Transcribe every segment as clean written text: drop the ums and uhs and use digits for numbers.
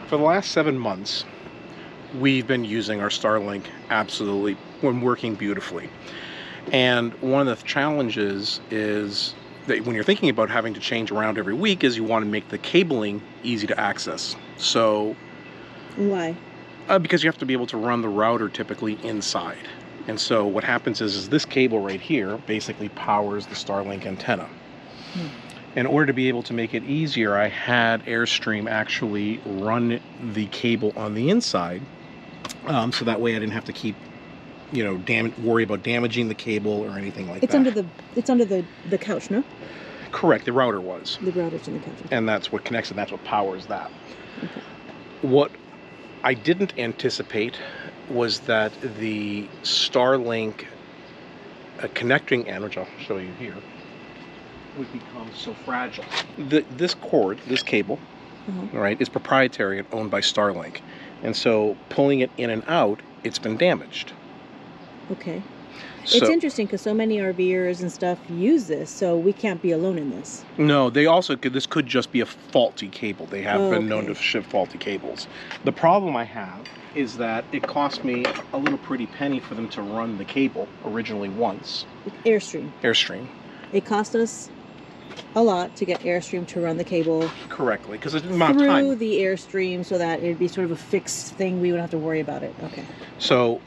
For the last 7 months, we've been using our Starlink absolutely, when working beautifully. And one of the challenges is that when you're thinking about having to change around every week is you want to make the cabling easy to access. So Why? because you have to be able to run the router typically inside. And so what happens is this cable right here basically powers the Starlink antenna. In order to be able to make it easier, I had Airstream actually run the cable on the inside, so that way I didn't have to keep, worry about damaging the cable or anything like that. It's under the couch, no? Correct, the router was. The router's in the couch. And that's what connects it, that's what powers that. Okay. What I didn't anticipate was that the Starlink connecting end, which I'll show you here, would become so fragile. This cord, this cable, right, is proprietary and owned by Starlink. And so pulling it in and out, it's been damaged. Okay. It's interesting because so many RVers and stuff use this, so we can't be alone in this. No, this could just be a faulty cable. They have been known to ship faulty cables. The problem I have is that it cost me a little pretty penny for them to run the cable originally once. Airstream. Airstream. It cost us a lot to get Airstream to run the cable correctly because it's the amount of time through the Airstream so that it'd be sort of a fixed thing. We wouldn't have to worry about it. Okay. So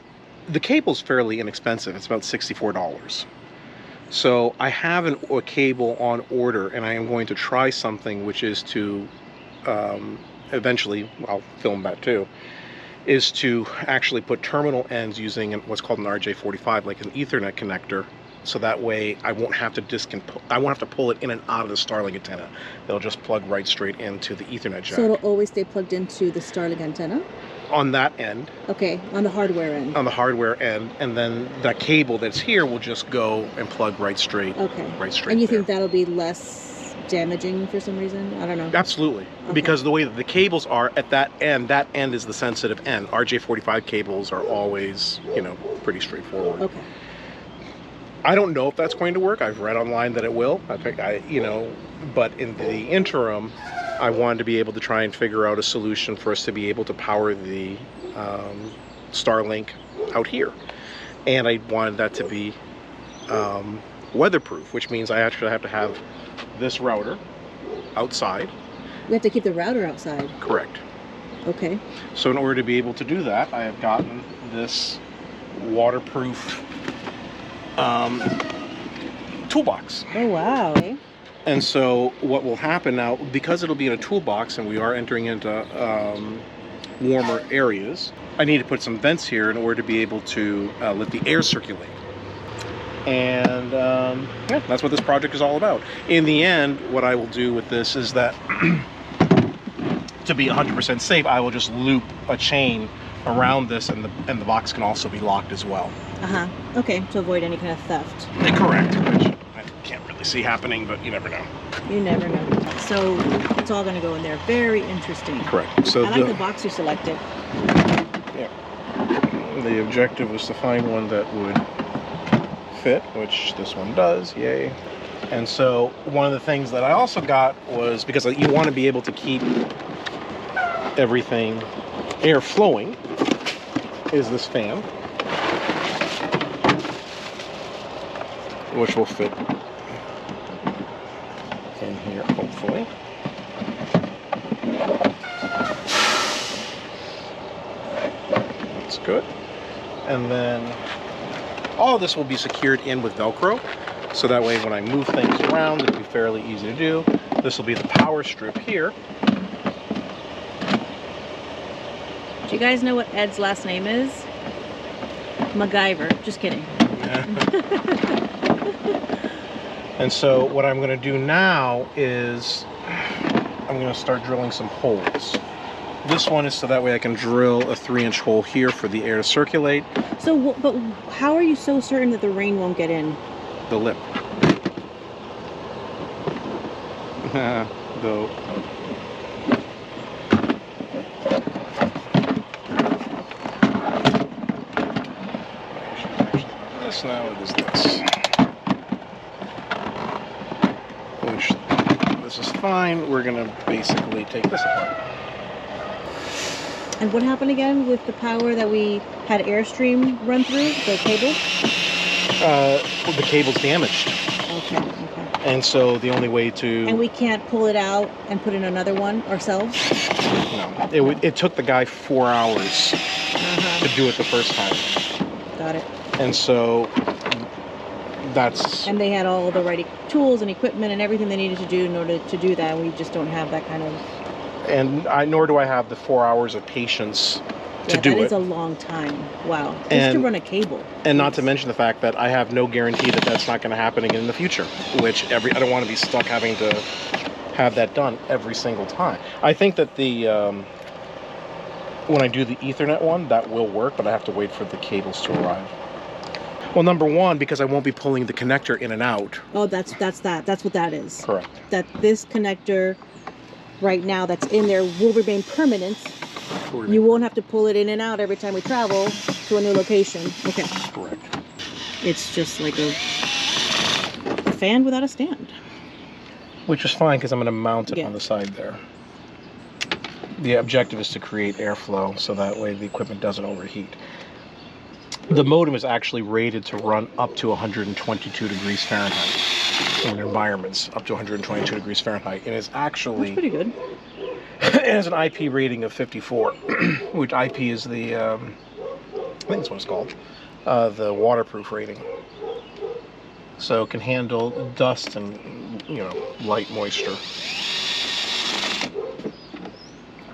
the cable's fairly inexpensive. It's about $64. So I have a cable on order, and I am going to try something which is to eventually, I'll film that too, is to actually put terminal ends using what's called an RJ45, like an Ethernet connector. So that way I won't have to pull it in and out of the Starlink antenna. It'll just plug right straight into the Ethernet jack. So it'll always stay plugged into the Starlink antenna? On that end. Okay, on the hardware end. On the hardware end, and then that cable that's here will just go and plug right straight. Okay. Right straight. And you there. think that'll be less damaging for some reason? I don't know. Absolutely. Okay. Because the way that the cables are at that end is the sensitive end. RJ45 cables are always, pretty straightforward. Okay. I don't know if that's going to work. I've read online that it will. I think but in the interim, I wanted to be able to try and figure out a solution for us to be able to power the Starlink out here. And I wanted that to be weatherproof, which means I actually have to have this router outside. We have to keep the router outside. Correct. Okay. So in order to be able to do that, I have gotten this waterproof toolbox. Oh, wow. Okay. And so what will happen now, because it'll be in a toolbox and we are entering into warmer areas, I need to put some vents here in order to be able to let the air circulate. And yeah, that's what this project is all about. In the end, what I will do with this is that to be 100% safe, I will just loop a chain around this, and the box can also be locked as well. Okay, to avoid any kind of theft. Correct, which I can't really see happening, but you never know. You never know. So it's all going to go in there. Very interesting. Correct. So I like the box you selected. Yeah. The objective was to find one that would fit, which this one does. Yay. And so one of the things that I also got was, because you want to be able to keep everything air flowing, is this fan, which will fit in here, hopefully. That's good. And then all of this will be secured in with Velcro, so that way when I move things around, it'll be fairly easy to do. This will be the power strip here. Do you guys know what Ed's last name is? MacGyver. Just kidding. And so what I'm going to do now is I'm going to start drilling some holes. This one is so that way I can drill a 3-inch hole here for the air to circulate. So, but how are you so certain that the rain won't get in? The lip. Though. This now it is this. Which this is fine. We're gonna basically take this apart. And what happened again with the power that we had Airstream run through, the cable? The cable's damaged. Okay. And so the only way to... And we can't pull it out and put in another one ourselves? No. It took the guy 4 hours to do it the first time. Got it. And so that's... And they had all the right tools and equipment and everything they needed to do in order to do that. We just don't have that kind of... And nor do I have the 4 hours of patience to do it. That is a long time. Wow. Just to run a cable. And not to mention the fact that I have no guarantee that that's not going to happen again in the future, which I don't want to be stuck having to have that done every single time. I think that when I do the Ethernet one, that will work, but I have to wait for the cables to arrive. Well, number one, because I won't be pulling the connector in and out. Oh, that's that. That's what that is. Correct. That this connector right now that's in there will remain permanent. You won't have to pull it in and out every time we travel to a new location. Okay. Correct. It's just like a fan without a stand. Which is fine because I'm going to mount it on the side there. The objective is to create airflow so that way the equipment doesn't overheat. The modem is actually rated to run up to 122 degrees Fahrenheit in environments up to 122 degrees Fahrenheit. And it's actually... That's pretty good. It has an IP rating of 54, which IP is the, I think that's what it's called, the waterproof rating. So it can handle dust and, light moisture.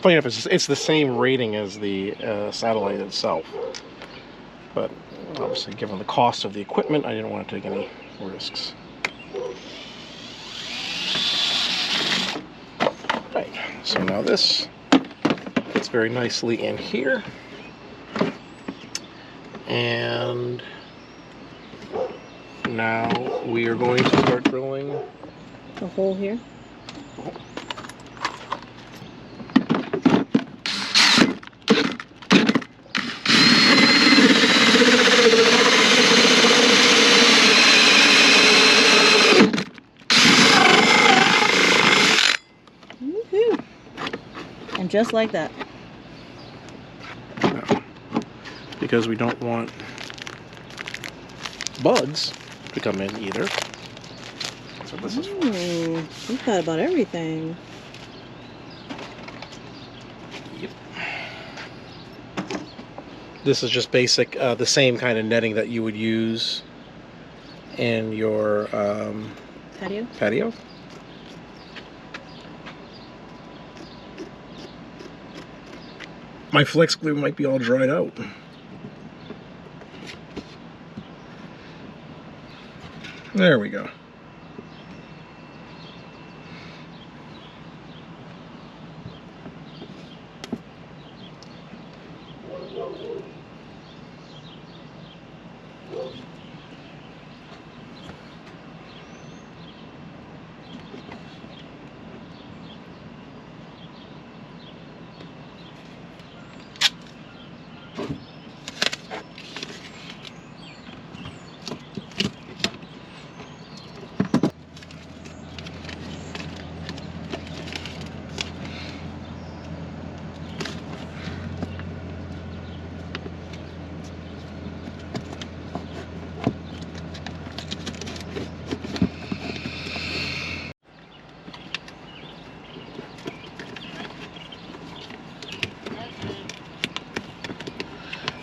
Funny enough, it's the same rating as the satellite itself. But obviously, given the cost of the equipment, I didn't want to take any risks. Right, so now this fits very nicely in here. And now we are going to start drilling a hole here. And just like that. Because we don't want bugs to come in either. So this is fun. We thought about everything. Yep. This is just basic, the same kind of netting that you would use in your patio. My flex glue might be all dried out. There we go.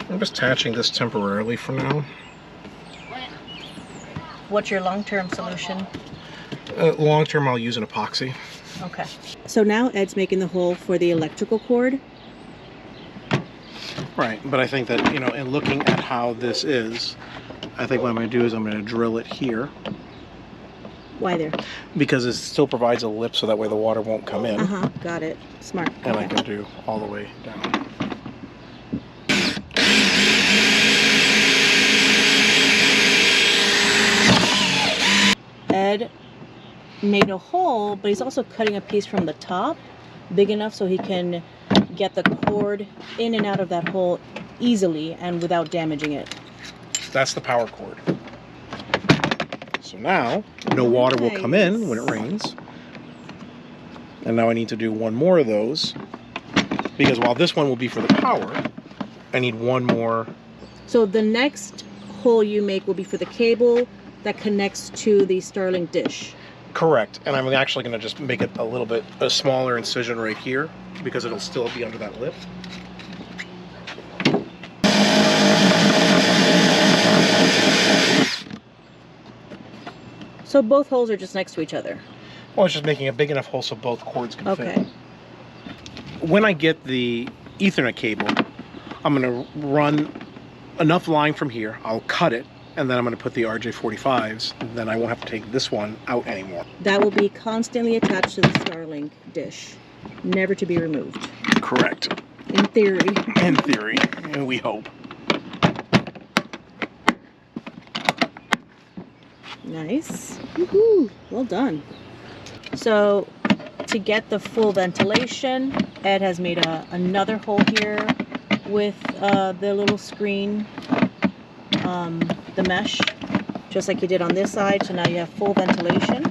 I'm just attaching this temporarily for now. What's your long-term solution? Long-term, I'll use an epoxy. Okay. So now Ed's making the hole for the electrical cord. Right, but I think that, in looking at how this is, I think what I'm going to do is I'm going to drill it here. Why there? Because it still provides a lip so that way the water won't come in. Got it. Smart. And I can do all the way down. Ed made a hole, but he's also cutting a piece from the top, big enough so he can get the cord in and out of that hole easily and without damaging it. That's the power cord. So now, no water will come in when it rains. And now I need to do one more of those Because while this one will be for the power, I need one more. So the next hole you make will be for the cable that connects to the Starlink dish. Correct. And I'm actually going to just make it a smaller incision right here because it'll still be under that lip. So both holes are just next to each other? Well, it's just making a big enough hole so both cords can fit. Okay. When I get the Ethernet cable, I'm going to run enough line from here. I'll cut it, and then I'm going to put the RJ45s. And then I won't have to take this one out anymore. That will be constantly attached to the Starlink dish, never to be removed. Correct. In theory. In theory, and we hope. Nice. Woohoo! Well done. So, to get the full ventilation, Ed has made another hole here with the little screen, the mesh, just like you did on this side. So now you have full ventilation.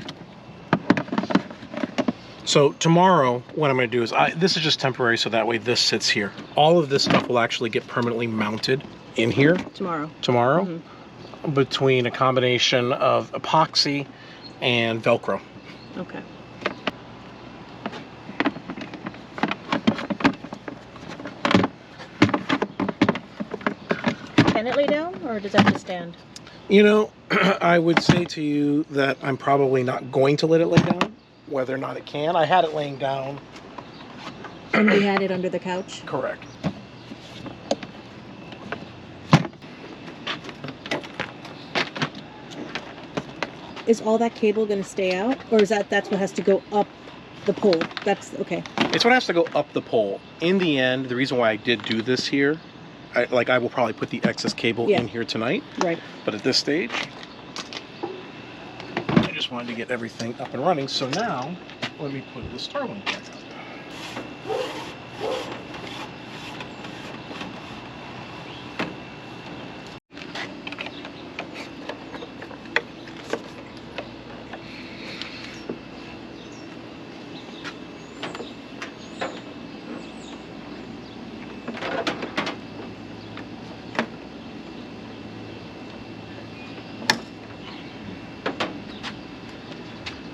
So tomorrow, what I'm going to do is, this is just temporary, so that way this sits here. All of this stuff will actually get permanently mounted in here. Tomorrow. Mm-hmm. Between a combination of epoxy and Velcro. Okay. Can it lay down, or does it have to stand? You know, I would say to you that I'm probably not going to let it lay down. Whether or not it can. I had it laying down. And we had it under the couch? Correct. Is all that cable going to stay out? Or is that's what has to go up the pole? That's okay. It's what has to go up the pole. In the end, the reason why I did do this here, I will probably put the excess cable in here tonight. Right. But at this stage, I just wanted to get everything up and running. So now, let me put the Starlink back up.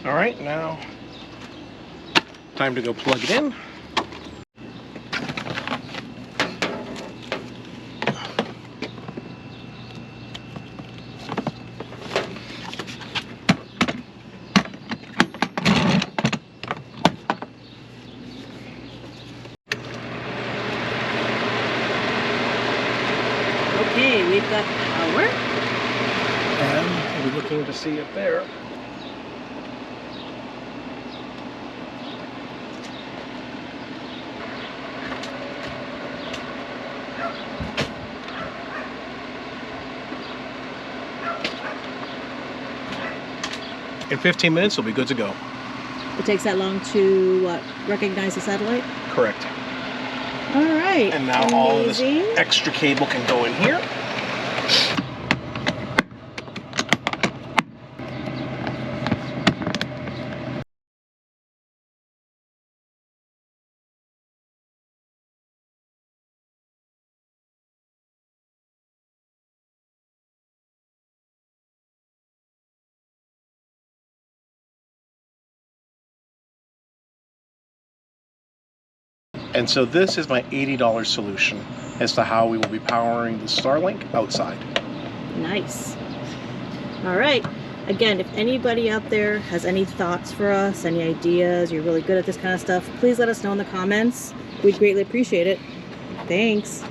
All right, now time to go plug it in. Okay, we've got power. And we're looking to see it there. In 15 minutes, we'll be good to go. It takes that long to, what, recognize the satellite? Correct. All right. And now all of this extra cable can go in here. And so this is my $80 solution as to how we will be powering the Starlink outside. Nice. All right. Again, if anybody out there has any thoughts for us, any ideas, you're really good at this kind of stuff, please let us know in the comments. We'd greatly appreciate it. Thanks.